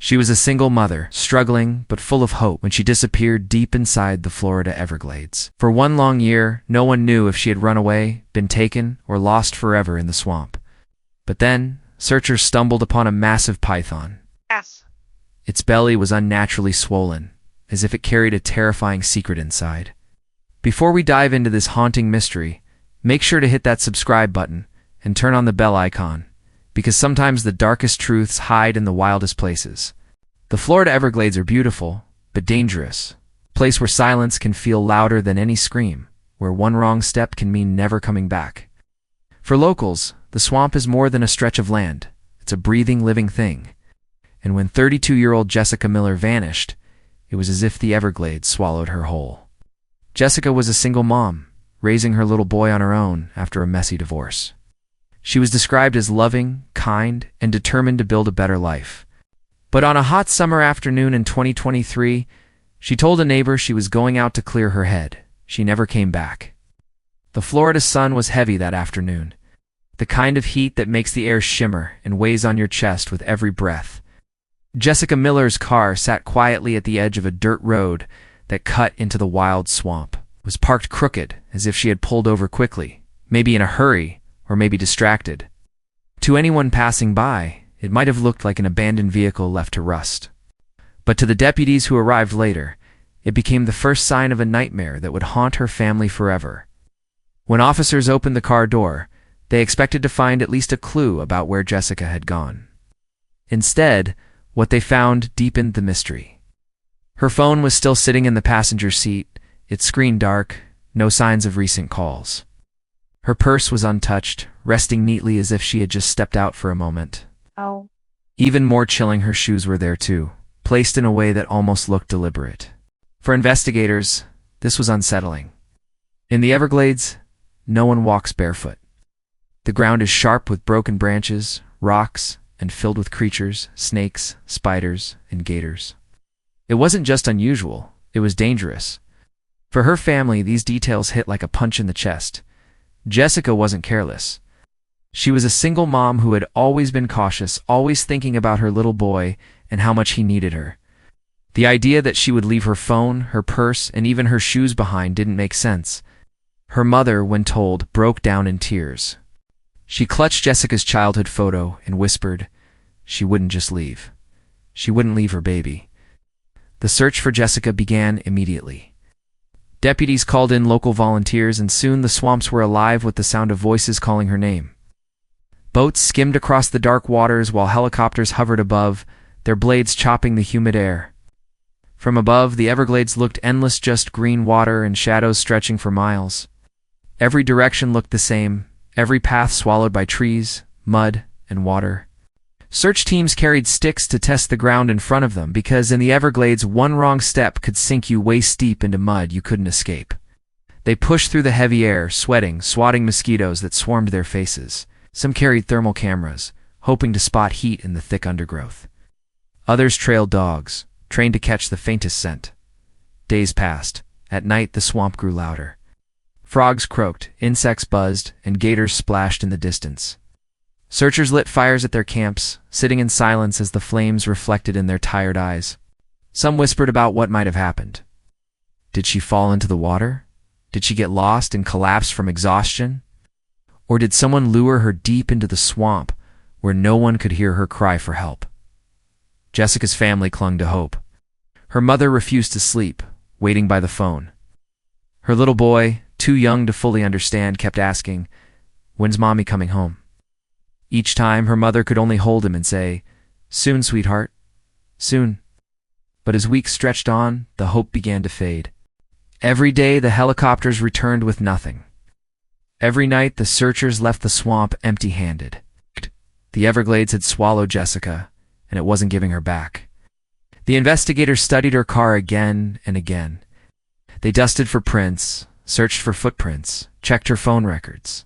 She was a single mother, struggling but full of hope when she disappeared deep inside the Florida Everglades. For one long year, no one knew if she had run away, been taken, or lost forever in the swamp. But then, searchers stumbled upon a massive python. Yes. Its belly was unnaturally swollen, as if it carried a terrifying secret inside. Before we dive into this haunting mystery, make sure to hit that subscribe button and turn on the bell icon, because sometimes the darkest truths hide in the wildest places. The Florida Everglades are beautiful, but dangerous. A place where silence can feel louder than any scream, where one wrong step can mean never coming back. For locals, the swamp is more than a stretch of land. It's a breathing, living thing. And when 32-year-old Jessica Miller vanished, it was as if the Everglades swallowed her whole. Jessica was a single mom, raising her little boy on her own after a messy divorce. She was described as loving, kind, and determined to build a better life. But on a hot summer afternoon in 2023, she told a neighbor she was going out to clear her head. She never came back. The Florida sun was heavy that afternoon, the kind of heat that makes the air shimmer and weighs on your chest with every breath. Jessica Miller's car sat quietly at the edge of a dirt road that cut into the wild swamp. It was parked crooked, as if she had pulled over quickly, maybe in a hurry, or maybe distracted. To anyone passing by, it might have looked like an abandoned vehicle left to rust. But to the deputies who arrived later, it became the first sign of a nightmare that would haunt her family forever. When officers opened the car door, they expected to find at least a clue about where Jessica had gone. Instead, what they found deepened the mystery. Her phone was still sitting in the passenger seat, its screen dark, no signs of recent calls. Her purse was untouched, resting neatly as if she had just stepped out for a moment. Oh. Even more chilling, her shoes were there too, placed in a way that almost looked deliberate. For investigators, this was unsettling. In the Everglades, no one walks barefoot. The ground is sharp with broken branches, rocks, and filled with creatures, snakes, spiders, and gators. It wasn't just unusual, it was dangerous. For her family, these details hit like a punch in the chest. Jessica wasn't careless. She was a single mom who had always been cautious, always thinking about her little boy and how much he needed her. The idea that she would leave her phone, her purse, and even her shoes behind didn't make sense. Her mother, when told, broke down in tears. She clutched Jessica's childhood photo and whispered, she wouldn't just leave. She wouldn't leave her baby. The search for Jessica began immediately. Deputies called in local volunteers, and soon the swamps were alive with the sound of voices calling her name. Boats skimmed across the dark waters while helicopters hovered above, their blades chopping the humid air. From above, the Everglades looked endless, just green water and shadows stretching for miles. Every direction looked the same, every path swallowed by trees, mud, and water. Search teams carried sticks to test the ground in front of them because in the Everglades, one wrong step could sink you waist deep into mud you couldn't escape. They pushed through the heavy air, sweating, swatting mosquitoes that swarmed their faces. Some carried thermal cameras, hoping to spot heat in the thick undergrowth. Others trailed dogs, trained to catch the faintest scent. Days passed. At night, the swamp grew louder. Frogs croaked, insects buzzed, and gators splashed in the distance. Searchers lit fires at their camps, sitting in silence as the flames reflected in their tired eyes. Some whispered about what might have happened. Did she fall into the water? Did she get lost and collapse from exhaustion? Or did someone lure her deep into the swamp where no one could hear her cry for help? Jessica's family clung to hope. Her mother refused to sleep, waiting by the phone. Her little boy, too young to fully understand, kept asking, "When's Mommy coming home?" Each time, her mother could only hold him and say, "Soon, sweetheart, soon." But as weeks stretched on, the hope began to fade. Every day, the helicopters returned with nothing. Every night, the searchers left the swamp empty-handed. The Everglades had swallowed Jessica, and it wasn't giving her back. The investigators studied her car again and again. They dusted for prints, searched for footprints, checked her phone records.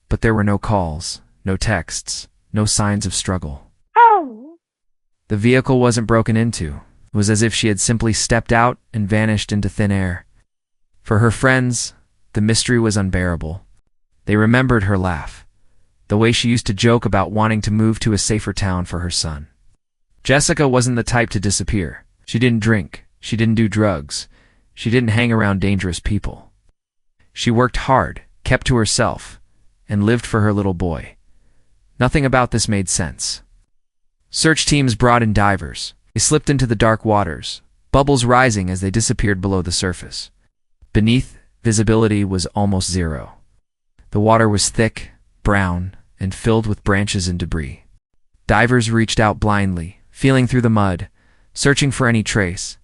But there were no calls, no texts, no signs of struggle. Oh. The vehicle wasn't broken into. It was as if she had simply stepped out and vanished into thin air. For her friends, the mystery was unbearable. They remembered her laugh, the way she used to joke about wanting to move to a safer town for her son. Jessica wasn't the type to disappear. She didn't drink. She didn't do drugs. She didn't hang around dangerous people. She worked hard, kept to herself, and lived for her little boy. Nothing about this made sense. Search teams brought in divers. They slipped into the dark waters, bubbles rising as they disappeared below the surface. Beneath, visibility was almost zero. The water was thick, brown, and filled with branches and debris. Divers reached out blindly, feeling through the mud, searching for any trace.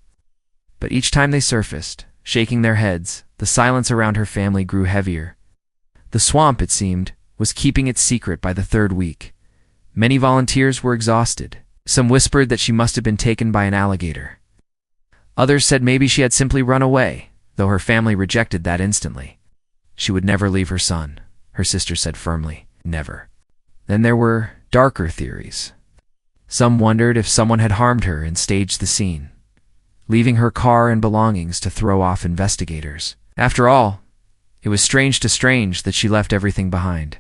But each time they surfaced, shaking their heads, the silence around her family grew heavier. The swamp, it seemed, was keeping its secret by the third week. Many volunteers were exhausted. Some whispered that she must have been taken by an alligator. Others said maybe she had simply run away, though her family rejected that instantly. She would never leave her son, her sister said firmly. Never. Then there were darker theories. Some wondered if someone had harmed her and staged the scene, leaving her car and belongings to throw off investigators. After all, it was strange that she left everything behind.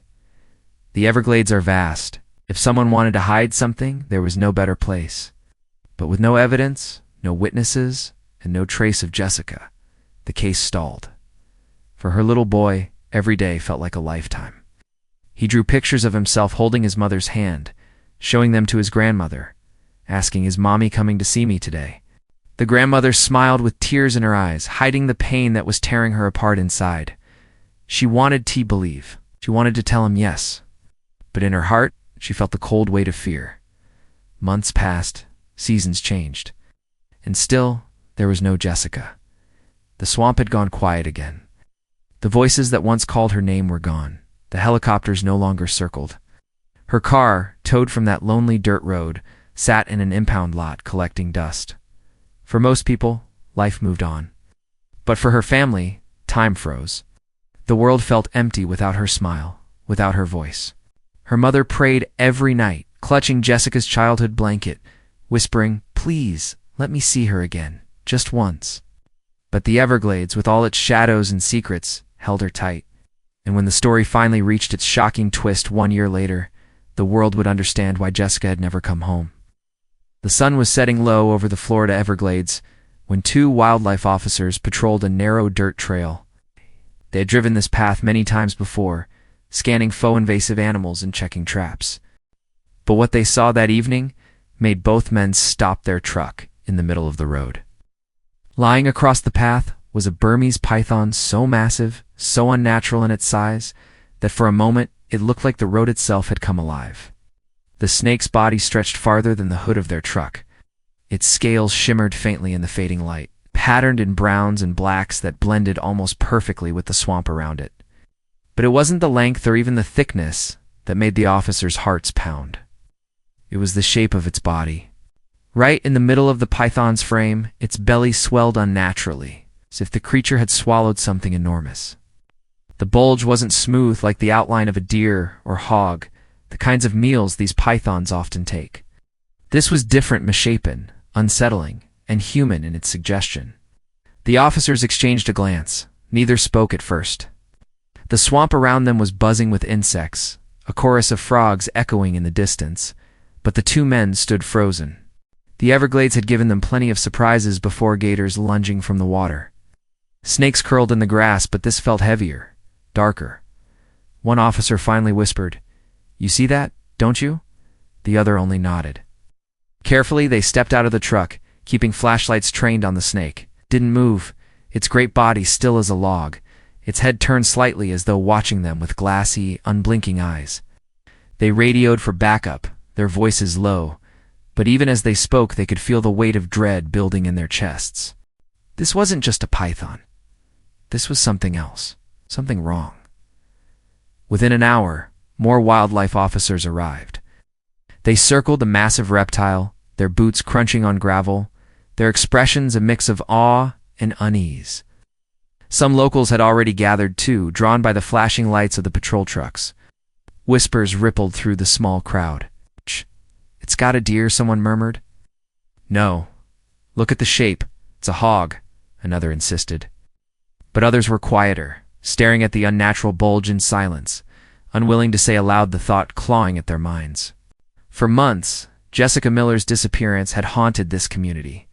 The Everglades are vast. If someone wanted to hide something, there was no better place. But with no evidence, no witnesses, and no trace of Jessica, the case stalled. For her little boy, every day felt like a lifetime. He drew pictures of himself holding his mother's hand, showing them to his grandmother, asking, "Is Mommy coming to see me today?" The grandmother smiled with tears in her eyes, hiding the pain that was tearing her apart inside. She wanted to believe. She wanted to tell him yes. But in her heart, she felt the cold weight of fear. Months passed, seasons changed, and still there was no Jessica. The swamp had gone quiet again. The voices that once called her name were gone. The helicopters no longer circled. Her car, towed from that lonely dirt road, sat in an impound lot collecting dust. For most people, life moved on. But for her family, time froze. The world felt empty without her smile, without her voice. Her mother prayed every night, clutching Jessica's childhood blanket, whispering, "Please, let me see her again, just once." But the Everglades, with all its shadows and secrets, held her tight. And when the story finally reached its shocking twist 1 year later, the world would understand why Jessica had never come home. The sun was setting low over the Florida Everglades when 2 wildlife officers patrolled a narrow dirt trail. They had driven this path many times before, scanning invasive animals and checking traps. But what they saw that evening made both men stop their truck in the middle of the road. Lying across the path was a Burmese python so massive, so unnatural in its size, that for a moment it looked like the road itself had come alive. The snake's body stretched farther than the hood of their truck. Its scales shimmered faintly in the fading light, patterned in browns and blacks that blended almost perfectly with the swamp around it. But it wasn't the length or even the thickness that made the officers' hearts pound. It was the shape of its body. Right in the middle of the python's frame, its belly swelled unnaturally, as if the creature had swallowed something enormous. The bulge wasn't smooth like the outline of a deer or hog, the kinds of meals these pythons often take. This was different, misshapen, unsettling, and human in its suggestion. The officers exchanged a glance. Neither spoke at first. The swamp around them was buzzing with insects, a chorus of frogs echoing in the distance, but the two men stood frozen. The Everglades had given them plenty of surprises before gators lunging from the water. Snakes curled in the grass, but this felt heavier, darker. One officer finally whispered, "You see that, don't you?" The other only nodded. Carefully, they stepped out of the truck, keeping flashlights trained on the snake. Didn't move, its great body still as a log, its head turned slightly as though watching them with glassy, unblinking eyes. They radioed for backup, their voices low, but even as they spoke they could feel the weight of dread building in their chests. This wasn't just a python. This was something else, something wrong. Within an hour, more wildlife officers arrived. They circled the massive reptile, their boots crunching on gravel, their expressions a mix of awe and unease. Some locals had already gathered too, drawn by the flashing lights of the patrol trucks. Whispers rippled through the small crowd. "It's got a deer," someone murmured. "No. Look at the shape. It's a hog," another insisted. But others were quieter, staring at the unnatural bulge in silence, unwilling to say aloud the thought clawing at their minds. For months, Jessica Miller's disappearance had haunted this community.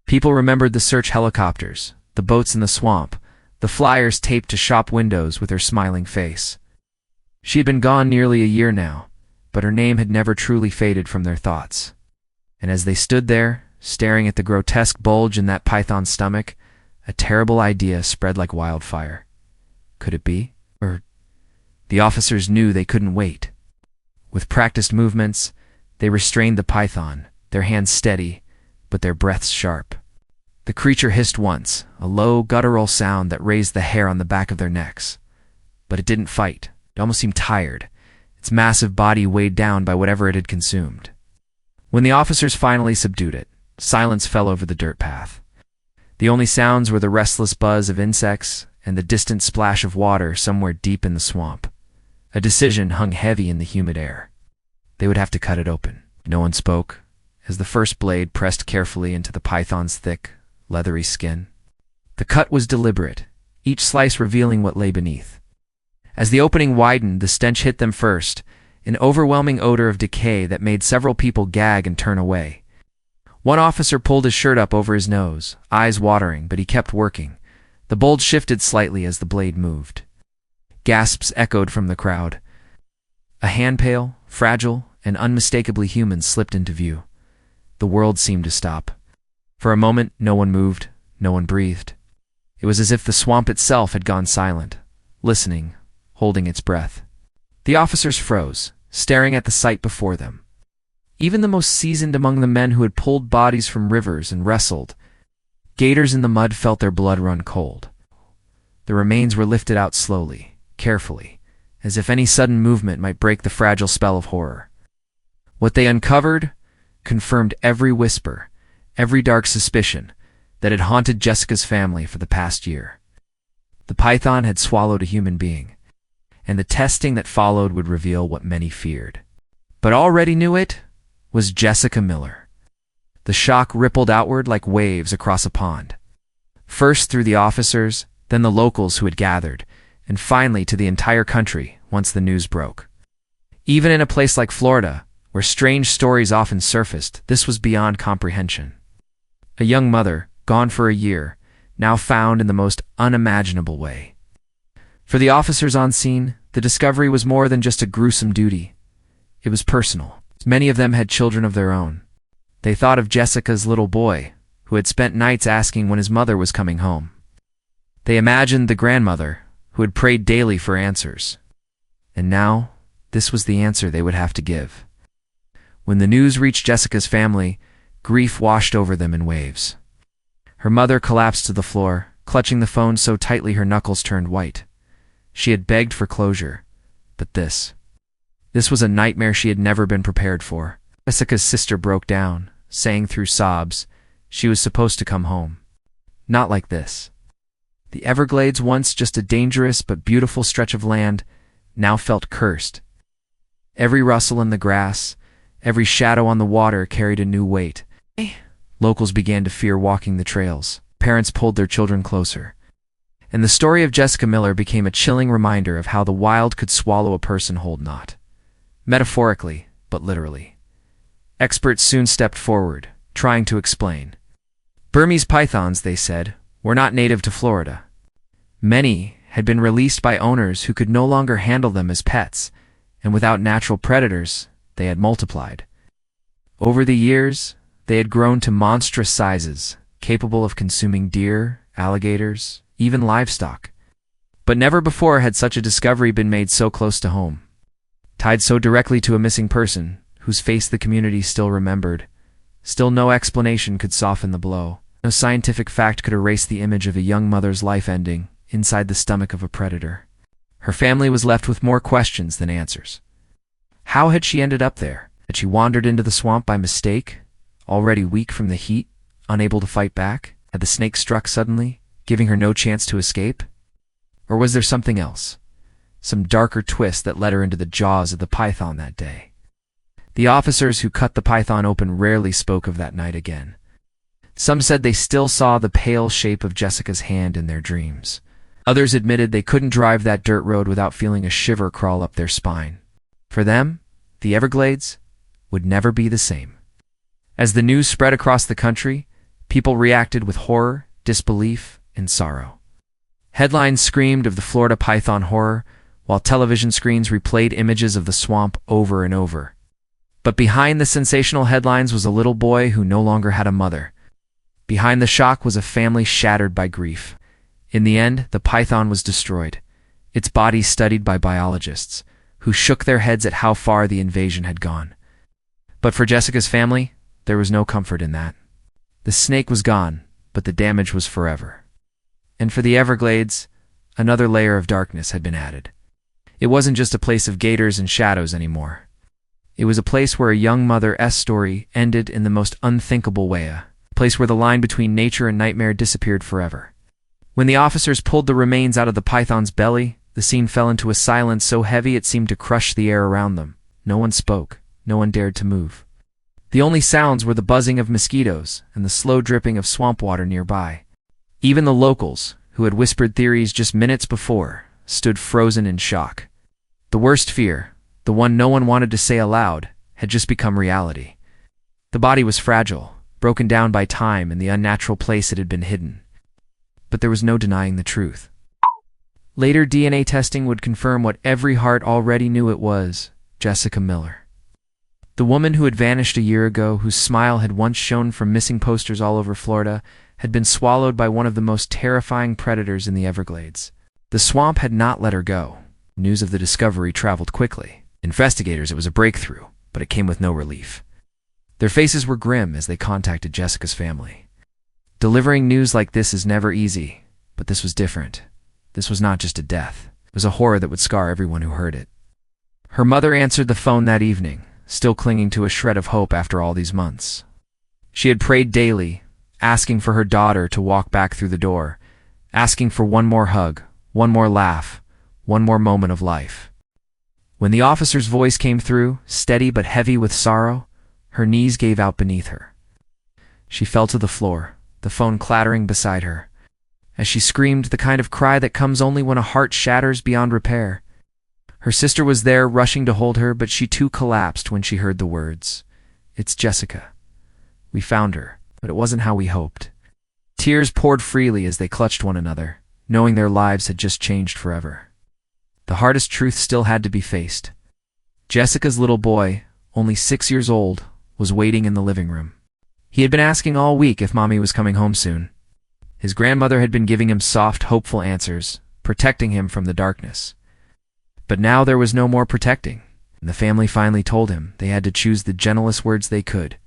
People remembered the search helicopters, the boats in the swamp, the flyers taped to shop windows with her smiling face. She had been gone nearly a year now, but her name had never truly faded from their thoughts. And as they stood there, staring at the grotesque bulge in that python's stomach, a terrible idea spread like wildfire. Could it be? Or the officers knew they couldn't wait. With practiced movements, they restrained the python, their hands steady, but their breaths sharp. The creature hissed once, a low, guttural sound that raised the hair on the back of their necks. But it didn't fight. It almost seemed tired, its massive body weighed down by whatever it had consumed. When the officers finally subdued it, silence fell over the dirt path. The only sounds were the restless buzz of insects and the distant splash of water somewhere deep in the swamp. A decision hung heavy in the humid air. They would have to cut it open. No one spoke, as the first blade pressed carefully into the python's thick, leathery skin. The cut was deliberate, each slice revealing what lay beneath. As the opening widened, the stench hit them first, an overwhelming odor of decay that made several people gag and turn away. One officer pulled his shirt up over his nose, eyes watering, but he kept working. The bulge shifted slightly as the blade moved. Gasps echoed from the crowd. A handpail, fragile and unmistakably human, slipped into view. The world seemed to stop. For a moment, no one moved, no one breathed. It was as if the swamp itself had gone silent, listening, holding its breath. The officers froze, staring at the sight before them. Even the most seasoned among the men who had pulled bodies from rivers and wrestled gators in the mud felt their blood run cold. The remains were lifted out slowly, carefully, as if any sudden movement might break the fragile spell of horror. What they uncovered confirmed every whisper, every dark suspicion that had haunted Jessica's family for the past year. The python had swallowed a human being, and the testing that followed would reveal what many feared. But already knew it was Jessica Miller. The shock rippled outward like waves across a pond. First through the officers, then the locals who had gathered, and finally to the entire country once the news broke. Even in a place like Florida, where strange stories often surfaced, this was beyond comprehension. A young mother, gone for a year, now found in the most unimaginable way. For the officers on scene, the discovery was more than just a gruesome duty. It was personal. Many of them had children of their own. They thought of Jessica's little boy, who had spent nights asking when his mother was coming home. They imagined the grandmother, who had prayed daily for answers. And now, this was the answer they would have to give. When the news reached Jessica's family, grief washed over them in waves. Her mother collapsed to the floor, clutching the phone so tightly her knuckles turned white. She had begged for closure, but this was a nightmare she had never been prepared for. Jessica's sister broke down, saying through sobs she was supposed to come home. Not like this. The Everglades, once just a dangerous but beautiful stretch of land, now felt cursed. Every rustle in the grass, every shadow on the water carried a new weight. Locals began to fear walking the trails. Parents pulled their children closer. And the story of Jessica Miller became a chilling reminder of how the wild could swallow a person whole, not metaphorically, but literally. Experts soon stepped forward, trying to explain. Burmese pythons, they said, were not native to Florida. Many had been released by owners who could no longer handle them as pets, and without natural predators, they had multiplied. Over the years, they had grown to monstrous sizes, capable of consuming deer, alligators, even livestock. But never before had such a discovery been made so close to home. Tied so directly to a missing person, whose face the community still remembered. Still no explanation could soften the blow. No scientific fact could erase the image of a young mother's life ending inside the stomach of a predator. Her family was left with more questions than answers. How had she ended up there? Had she wandered into the swamp by mistake, already weak from the heat, unable to fight back? Had the snake struck suddenly, giving her no chance to escape? Or was there something else? Some darker twist that led her into the jaws of the python that day. The officers who cut the python open rarely spoke of that night again. Some said they still saw the pale shape of Jessica's hand in their dreams. Others admitted they couldn't drive that dirt road without feeling a shiver crawl up their spine. For them, the Everglades, would never be the same. As the news spread across the country, people reacted with horror, disbelief, and sorrow. Headlines screamed of the Florida python horror, while television screens replayed images of the swamp over and over. But behind the sensational headlines was a little boy who no longer had a mother. Behind the shock was a family shattered by grief. In the end, the python was destroyed, its body studied by biologists, who shook their heads at how far the invasion had gone. But for Jessica's family, there was no comfort in that. The snake was gone, but the damage was forever. And for the Everglades, another layer of darkness had been added. It wasn't just a place of gators and shadows anymore. It was a place where a young mother's story ended in the most unthinkable way, a place where the line between nature and nightmare disappeared forever. When the officers pulled the remains out of the python's belly, the scene fell into a silence so heavy it seemed to crush the air around them. No one spoke. No one dared to move. The only sounds were the buzzing of mosquitoes and the slow dripping of swamp water nearby. Even the locals, who had whispered theories just minutes before, stood frozen in shock. The worst fear, the one no one wanted to say aloud, had just become reality. The body was fragile, broken down by time and the unnatural place it had been hidden. But there was no denying the truth. Later DNA testing would confirm what every heart already knew it was: Jessica Miller. The woman who had vanished a year ago, whose smile had once shone from missing posters all over Florida, had been swallowed by one of the most terrifying predators in the Everglades. The swamp had not let her go. News of the discovery traveled quickly. Investigators, it was a breakthrough, but it came with no relief. Their faces were grim as they contacted Jessica's family. Delivering news like this is never easy, but this was different. This was not just a death. It was a horror that would scar everyone who heard it. Her mother answered the phone that evening, still clinging to a shred of hope after all these months. She had prayed daily, asking for her daughter to walk back through the door, asking for one more hug, one more laugh, one more moment of life. When the officer's voice came through, steady but heavy with sorrow, her knees gave out beneath her. She fell to the floor, the phone clattering beside her, as she screamed the kind of cry that comes only when a heart shatters beyond repair. Her sister was there, rushing to hold her, but she too collapsed when she heard the words. "It's Jessica. We found her, but it wasn't how we hoped." Tears poured freely as they clutched one another, knowing their lives had just changed forever. The hardest truth still had to be faced. Jessica's little boy, only 6 years old, was waiting in the living room. He had been asking all week if Mommy was coming home soon. His grandmother had been giving him soft, hopeful answers, protecting him from the darkness. But now there was no more protecting, and the family finally told him they had to choose the gentlest words they could.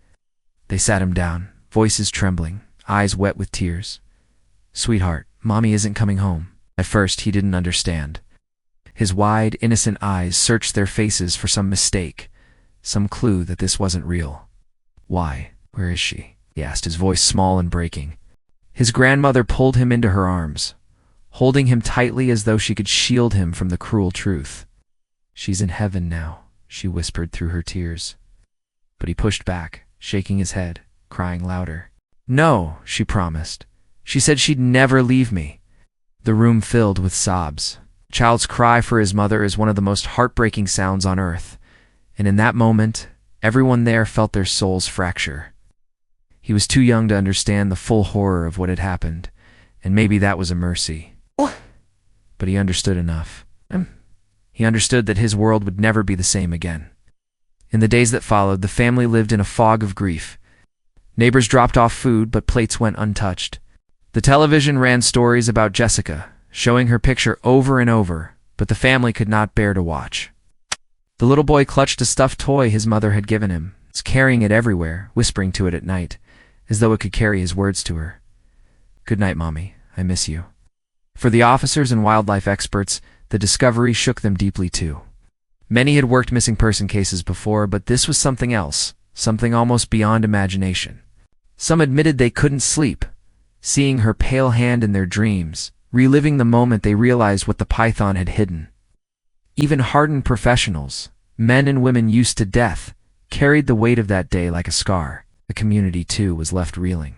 They sat him down, voices trembling, eyes wet with tears. "Sweetheart, Mommy isn't coming home." At first, he didn't understand. His wide, innocent eyes searched their faces for some mistake, some clue that this wasn't real. "Why? Where is she?" he asked, his voice small and breaking. His grandmother pulled him into her arms, holding him tightly as though she could shield him from the cruel truth. "She's in heaven now," she whispered through her tears. But he pushed back, shaking his head, crying louder. "No," she promised. "She said she'd never leave me." The room filled with sobs. A child's cry for his mother is one of the most heartbreaking sounds on earth, and in that moment, everyone there felt their souls fracture. He was too young to understand the full horror of what had happened, and maybe that was a mercy. But he understood enough. He understood that his world would never be the same again. In the days that followed, the family lived in a fog of grief. Neighbors dropped off food, but plates went untouched. The television ran stories about Jessica, showing her picture over and over, but the family could not bear to watch. The little boy clutched a stuffed toy his mother had given him, carrying it everywhere, whispering to it at night, as though it could carry his words to her. "Good night, Mommy. I miss you." For the officers and wildlife experts, the discovery shook them deeply too. Many had worked missing person cases before, but this was something else, something almost beyond imagination. Some admitted they couldn't sleep, seeing her pale hand in their dreams, reliving the moment they realized what the python had hidden. Even hardened professionals, men and women used to death, carried the weight of that day like a scar. The community, too, was left reeling.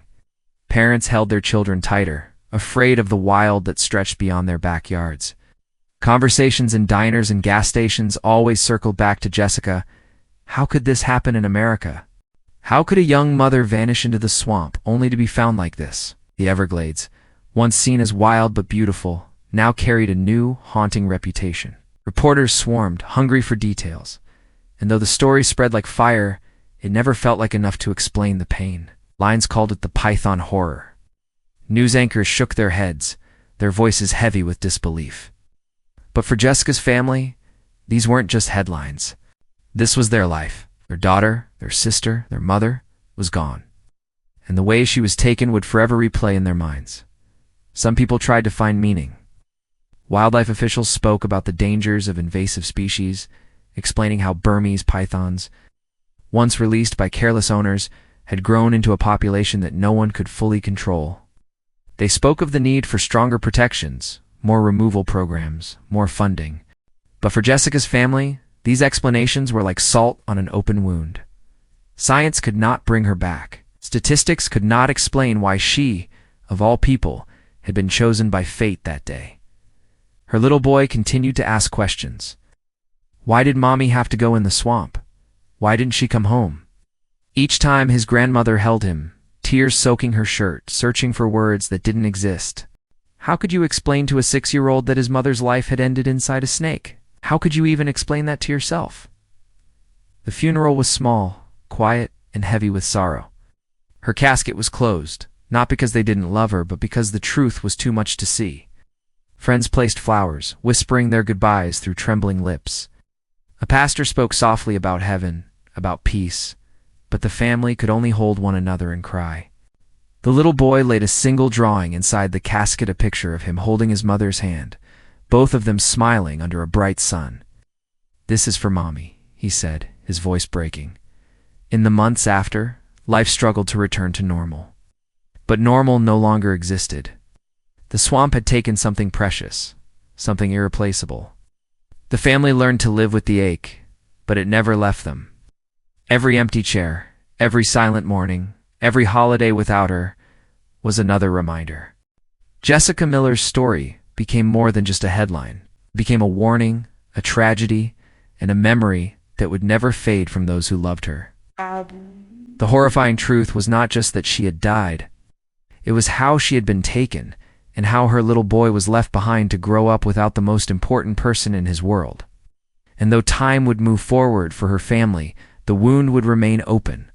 Parents held their children tighter, afraid of the wild that stretched beyond their backyards. Conversations in diners and gas stations always circled back to Jessica, How could this happen in America? How could a young mother vanish into the swamp only to be found like this? The Everglades, once seen as wild but beautiful, now carried a new, haunting reputation. Reporters swarmed, hungry for details. And though the story spread like fire, it never felt like enough to explain the pain. Lines called it the Python Horror. News anchors shook their heads, their voices heavy with disbelief. But for Jessica's family, these weren't just headlines. This was their life. Their daughter, their sister, their mother was gone. And the way she was taken would forever replay in their minds. Some people tried to find meaning. Wildlife officials spoke about the dangers of invasive species, explaining how Burmese pythons, once released by careless owners, had grown into a population that no one could fully control. They spoke of the need for stronger protections, more removal programs, more funding. But for Jessica's family, these explanations were like salt on an open wound. Science could not bring her back. Statistics could not explain why she, of all people, had been chosen by fate that day. Her little boy continued to ask questions. Why did Mommy have to go in the swamp? Why didn't she come home? Each time his grandmother held him, tears soaking her shirt, searching for words that didn't exist. How could you explain to a 6-year-old that his mother's life had ended inside a snake? How could you even explain that to yourself? The funeral was small, quiet, and heavy with sorrow. Her casket was closed, not because they didn't love her, but because the truth was too much to see. Friends placed flowers, whispering their goodbyes through trembling lips. A pastor spoke softly about heaven, about peace, but the family could only hold one another and cry. The little boy laid a single drawing inside the casket, a picture of him holding his mother's hand, both of them smiling under a bright sun. "This is for Mommy," he said, his voice breaking. In the months after, life struggled to return to normal. But normal no longer existed. The swamp had taken something precious, something irreplaceable. The family learned to live with the ache, but it never left them. Every empty chair, every silent morning, every holiday without her, was another reminder. Jessica Miller's story became more than just a headline. It became a warning, a tragedy, and a memory that would never fade from those who loved her. The horrifying truth was not just that she had died. It was how she had been taken, and how her little boy was left behind to grow up without the most important person in his world. And though time would move forward for her family, the wound would remain open.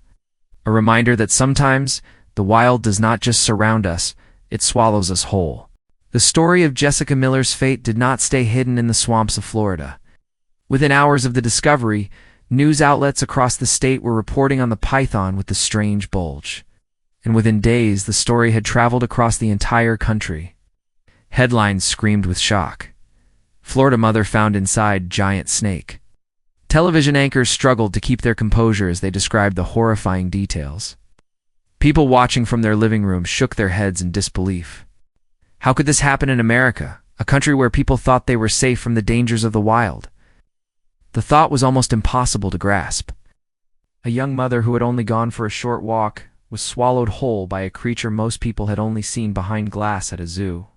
A reminder that sometimes the wild does not just surround us, it swallows us whole. The story of Jessica Miller's fate did not stay hidden in the swamps of Florida. Within hours of the discovery, news outlets across the state were reporting on the python with the strange bulge. And within days, the story had traveled across the entire country. Headlines screamed with shock. Florida mother found inside giant snake. Television anchors struggled to keep their composure as they described the horrifying details. People watching from their living rooms shook their heads in disbelief. How could this happen in America, a country where people thought they were safe from the dangers of the wild? The thought was almost impossible to grasp. A young mother who had only gone for a short walk was swallowed whole by a creature most people had only seen behind glass at a zoo.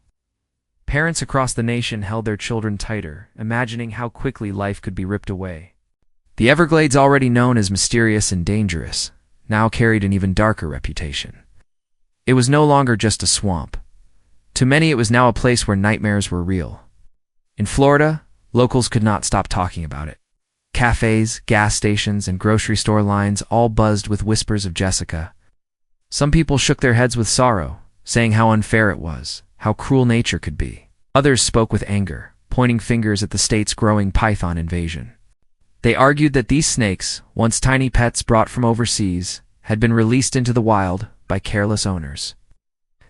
Parents across the nation held their children tighter, imagining how quickly life could be ripped away. The Everglades, already known as mysterious and dangerous, now carried an even darker reputation. It was no longer just a swamp. To many, it was now a place where nightmares were real. In Florida, locals could not stop talking about it. Cafes, gas stations, and grocery store lines all buzzed with whispers of Jessica. Some people shook their heads with sorrow, saying how unfair it was, how cruel nature could be. Others spoke with anger, pointing fingers at the state's growing python invasion. They argued that these snakes, once tiny pets brought from overseas, had been released into the wild by careless owners.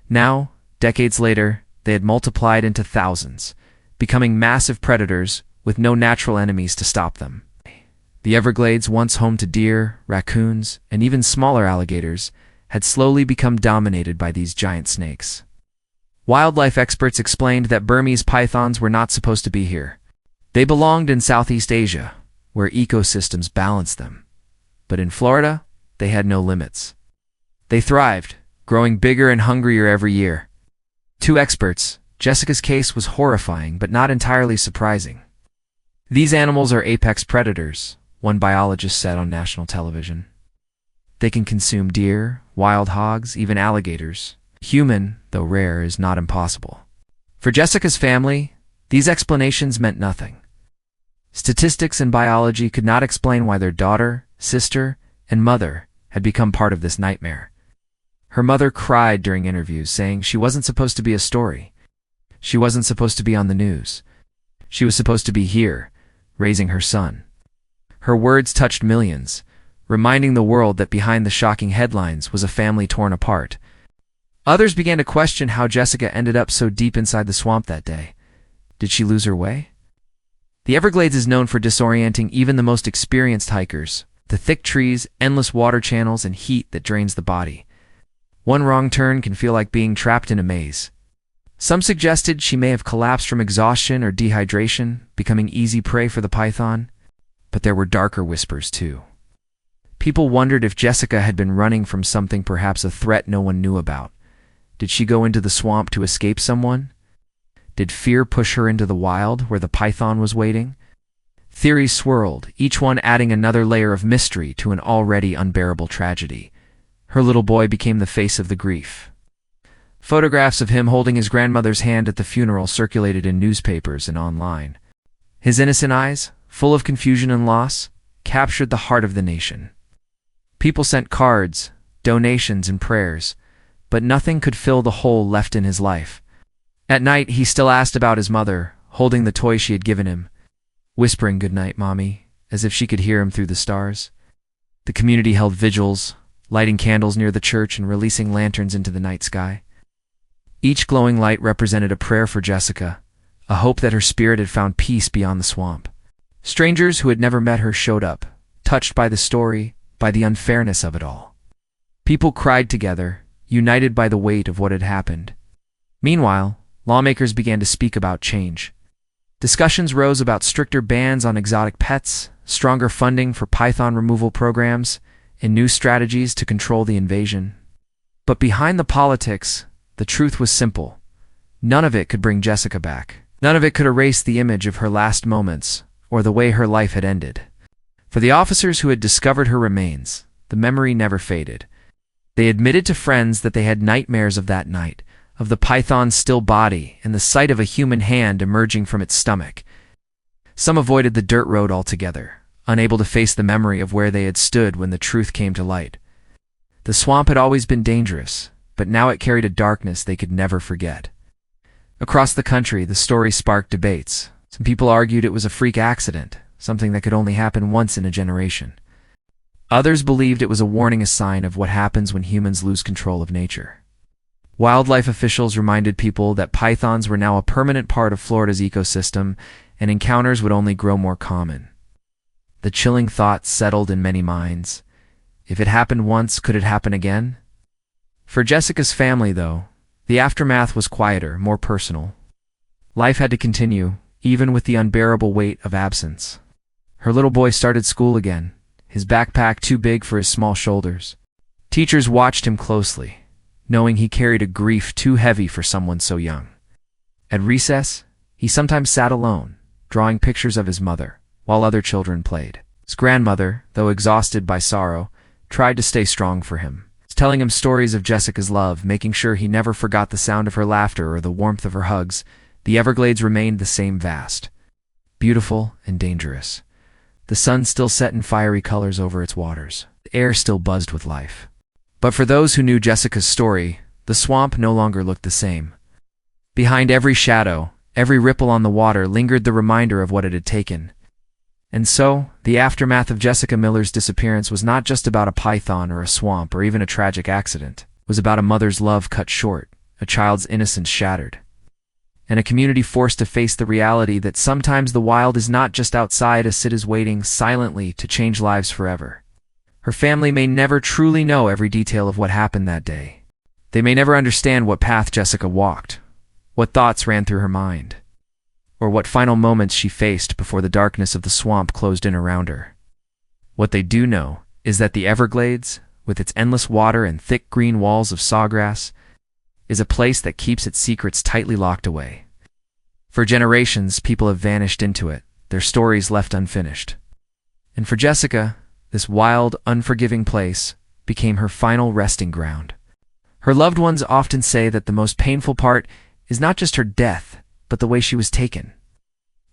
Now, decades later, they had multiplied into thousands, becoming massive predators with no natural enemies to stop them. The Everglades, once home to deer, raccoons, and even smaller alligators, had slowly become dominated by these giant snakes. Wildlife experts explained that Burmese pythons were not supposed to be here. They belonged in Southeast Asia, where ecosystems balanced them. But in Florida, they had no limits. They thrived, growing bigger and hungrier every year. To experts, Jessica's case was horrifying but not entirely surprising. These animals are apex predators, one biologist said on national television. They can consume deer, wild hogs, even alligators. Human, though rare, is not impossible. For Jessica's family, these explanations meant nothing. Statistics and biology could not explain why their daughter, sister, and mother had become part of this nightmare. Her mother cried during interviews, saying she wasn't supposed to be a story. She wasn't supposed to be on the news. She was supposed to be here, raising her son. Her words touched millions, reminding the world that behind the shocking headlines was a family torn apart. Others began to question how Jessica ended up so deep inside the swamp that day. Did she lose her way? The Everglades is known for disorienting even the most experienced hikers. The thick trees, endless water channels, and heat that drains the body. One wrong turn can feel like being trapped in a maze. Some suggested she may have collapsed from exhaustion or dehydration, becoming easy prey for the python. But there were darker whispers too. People wondered if Jessica had been running from something, perhaps a threat no one knew about. Did she go into the swamp to escape someone? Did fear push her into the wild, where the python was waiting? Theories swirled, each one adding another layer of mystery to an already unbearable tragedy. Her little boy became the face of the grief. Photographs of him holding his grandmother's hand at the funeral circulated in newspapers and online. His innocent eyes, full of confusion and loss, captured the heart of the nation. People sent cards, donations, and prayers, but nothing could fill the hole left in his life. At night, he still asked about his mother, holding the toy she had given him, whispering "Good night, Mommy," as if she could hear him through the stars. The community held vigils, lighting candles near the church and releasing lanterns into the night sky. Each glowing light represented a prayer for Jessica, a hope that her spirit had found peace beyond the swamp. Strangers who had never met her showed up, touched by the story, by the unfairness of it all. People cried together, united by the weight of what had happened. Meanwhile, lawmakers began to speak about change. Discussions rose about stricter bans on exotic pets, stronger funding for python removal programs, and new strategies to control the invasion. But behind the politics, the truth was simple. None of it could bring Jessica back. None of it could erase the image of her last moments, or the way her life had ended. For the officers who had discovered her remains, the memory never faded. They admitted to friends that they had nightmares of that night, of the python's still body and the sight of a human hand emerging from its stomach. Some avoided the dirt road altogether, unable to face the memory of where they had stood when the truth came to light. The swamp had always been dangerous, but now it carried a darkness they could never forget. Across the country, the story sparked debates. Some people argued it was a freak accident, something that could only happen once in a generation. Others believed it was a warning sign of what happens when humans lose control of nature. Wildlife officials reminded people that pythons were now a permanent part of Florida's ecosystem, and encounters would only grow more common. The chilling thought settled in many minds. If it happened once, could it happen again? For Jessica's family, though, the aftermath was quieter, more personal. Life had to continue, even with the unbearable weight of absence. Her little boy started school again, his backpack too big for his small shoulders. Teachers watched him closely, knowing he carried a grief too heavy for someone so young. At recess, he sometimes sat alone, drawing pictures of his mother, while other children played. His grandmother, though exhausted by sorrow, tried to stay strong for him, telling him stories of Jessica's love, making sure he never forgot the sound of her laughter or the warmth of her hugs. The Everglades remained the same, vast, beautiful, and dangerous. The sun still set in fiery colors over its waters. The air still buzzed with life. But for those who knew Jessica's story, the swamp no longer looked the same. Behind every shadow, every ripple on the water lingered the reminder of what it had taken. And so, the aftermath of Jessica Miller's disappearance was not just about a python or a swamp or even a tragic accident. It was about a mother's love cut short, a child's innocence shattered, and a community forced to face the reality that sometimes the wild is not just outside as it is waiting silently to change lives forever. Her family may never truly know every detail of what happened that day. They may never understand what path Jessica walked, what thoughts ran through her mind, or what final moments she faced before the darkness of the swamp closed in around her. What they do know is that the Everglades, with its endless water and thick green walls of sawgrass, is a place that keeps its secrets tightly locked away. For generations, people have vanished into it, their stories left unfinished. And for Jessica, this wild, unforgiving place became her final resting ground. Her loved ones often say that the most painful part is not just her death, but the way she was taken.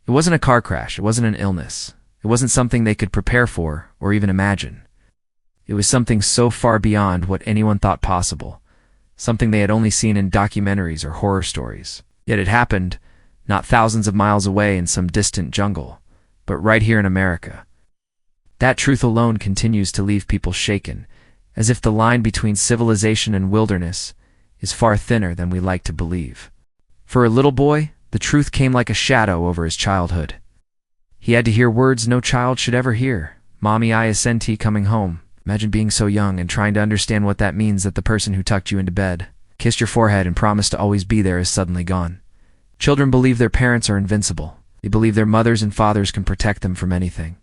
It wasn't a car crash, it wasn't an illness, it wasn't something they could prepare for or even imagine. It was something so far beyond what anyone thought possible, something they had only seen in documentaries or horror stories. Yet it happened, not thousands of miles away in some distant jungle, but right here in America. That truth alone continues to leave people shaken, as if the line between civilization and wilderness is far thinner than we like to believe. For a little boy, the truth came like a shadow over his childhood. He had to hear words no child should ever hear. Mommy, I sent coming home. Imagine being so young and trying to understand what that means, that the person who tucked you into bed, kissed your forehead and promised to always be there is suddenly gone. Children believe their parents are invincible. They believe their mothers and fathers can protect them from anything.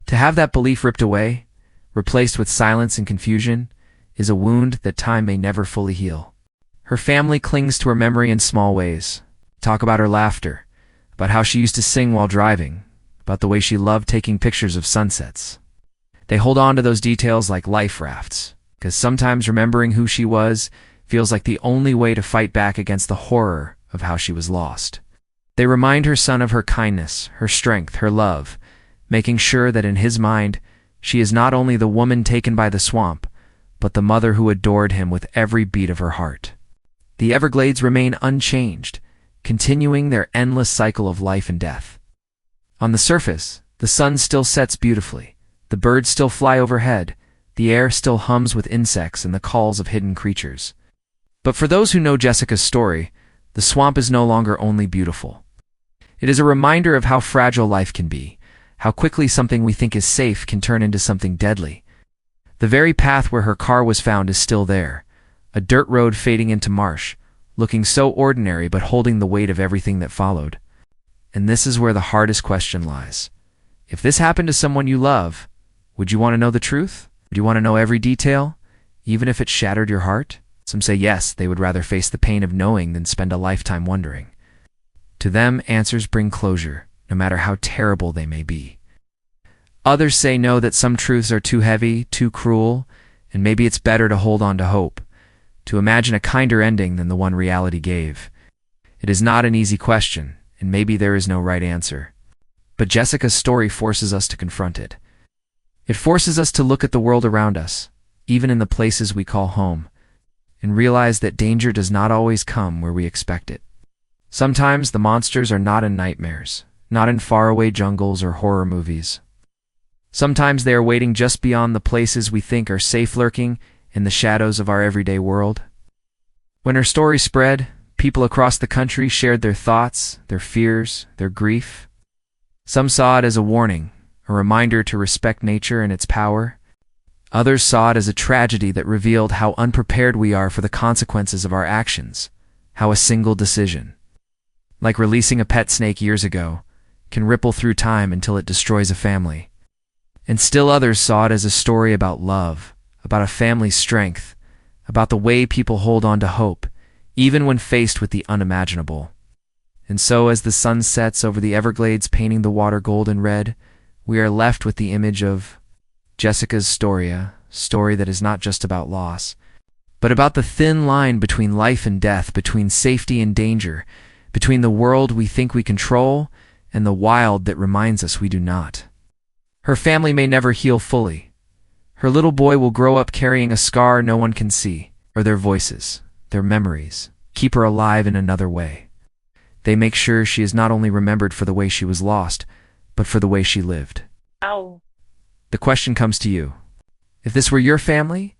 To have that belief ripped away, replaced with silence and confusion, is a wound that time may never fully heal. Her family clings to her memory in small ways. Talk about her laughter, about how she used to sing while driving, about the way she loved taking pictures of sunsets. They hold on to those details like life rafts, because sometimes remembering who she was feels like the only way to fight back against the horror of how she was lost. They remind her son of her kindness, her strength, her love, making sure that in his mind, she is not only the woman taken by the swamp, but the mother who adored him with every beat of her heart. The Everglades remain unchanged, continuing their endless cycle of life and death. On the surface, the sun still sets beautifully, the birds still fly overhead, the air still hums with insects and the calls of hidden creatures. But for those who know Jessica's story, the swamp is no longer only beautiful. It is a reminder of how fragile life can be, how quickly something we think is safe can turn into something deadly. The very path where her car was found is still there, a dirt road fading into marsh, looking so ordinary but holding the weight of everything that followed. And this is where the hardest question lies. If this happened to someone you love, would you want to know the truth? Would you want to know every detail, even if it shattered your heart? Some say yes, they would rather face the pain of knowing than spend a lifetime wondering. To them, answers bring closure, no matter how terrible they may be. Others say no, that some truths are too heavy, too cruel, and maybe it's better to hold on to hope, to imagine a kinder ending than the one reality gave. It is not an easy question, and maybe there is no right answer. But Jessica's story forces us to confront it. It forces us to look at the world around us, even in the places we call home, and realize that danger does not always come where we expect it. Sometimes the monsters are not in nightmares, not in faraway jungles or horror movies. Sometimes they are waiting just beyond the places we think are safe, lurking in the shadows of our everyday world. When her story spread, people across the country shared their thoughts, their fears, their grief. Some saw it as a warning, a reminder to respect nature and its power. Others saw it as a tragedy that revealed how unprepared we are for the consequences of our actions, how a single decision, like releasing a pet snake years ago, can ripple through time until it destroys a family. And still others saw it as a story about love, about a family's strength, about the way people hold on to hope, even when faced with the unimaginable. And so as the sun sets over the Everglades, painting the water gold and red, we are left with the image of Jessica's story, a story that is not just about loss, but about the thin line between life and death, between safety and danger, between the world we think we control and the wild that reminds us we do not. Her family may never heal fully. Her little boy will grow up carrying a scar no one can see, or their voices, their memories, keep her alive in another way. They make sure she is not only remembered for the way she was lost, but for the way she lived. Ow. The question comes to you. If this were your family,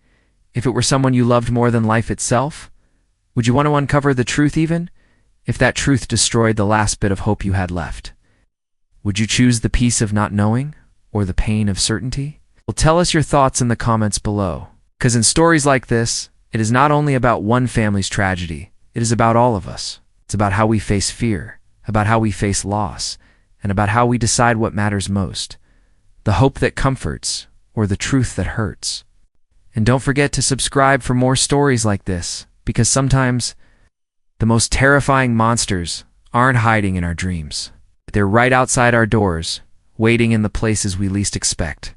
if it were someone you loved more than life itself, would you want to uncover the truth even, if that truth destroyed the last bit of hope you had left? Would you choose the peace of not knowing, or the pain of certainty? Well, tell us your thoughts in the comments below. Because in stories like this, it is not only about one family's tragedy, it is about all of us. It's about how we face fear, about how we face loss, and about how we decide what matters most. The hope that comforts, or the truth that hurts. And don't forget to subscribe for more stories like this, because sometimes the most terrifying monsters aren't hiding in our dreams. They're right outside our doors, waiting in the places we least expect.